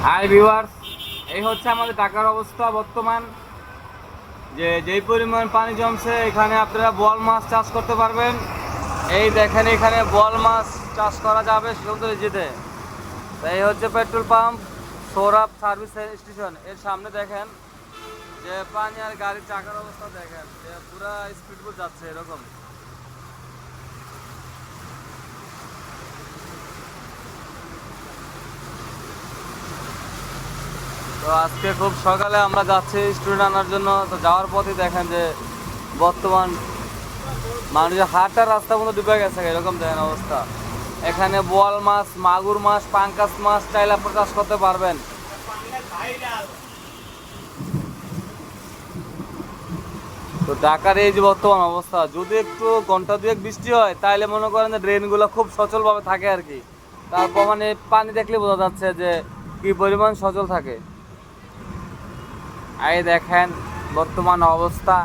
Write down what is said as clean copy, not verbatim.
Hi viewers, এই হচ্ছে আমাদের ঢাকার অবস্থা বর্তমান। যেই পরিমাণ পানি জমছে, এখানে আপনারা বোয়াল মাছ চাষ করতে পারবেন। এই দেখেন, এখানে বোয়াল মাছ চাষ করা যাবে সুন্দর যেতে। এই হচ্ছে petrol pump, Sourav service station. এর সামনে দেখেন যে পানি আর গাড়ির চাকার অবস্থা দেখেন, যে পুরা স্পিড বোট যাচ্ছে এরকম। তো আজকে খুব সকালে আমরা যাচ্ছি স্টুডেন্ট আনার জন্য। তো যাওয়ার পথে দেখেন যে বর্তমান মানুষের হাঁটার রাস্তা মতো ডুবে গেছে, এরকম দেখেন অবস্থা। এখানে বোয়াল মাছ, মাগুর মাছ, পাঙ্কাস মাছ চাইলে আপনি চাষ করতে পারবেন। তো ঢাকার এই যে বর্তমান অবস্থা, যদি একটু ঘন্টা দুয়েক বৃষ্টি হয় তাহলে মনে করেন যে ড্রেনগুলো খুব সচলভাবে থাকে আর কি। তারপর মানে পানি দেখলে বোঝা যাচ্ছে যে কি পরিমাণ সচল থাকে। এই দেখেন বর্তমান অবস্থা।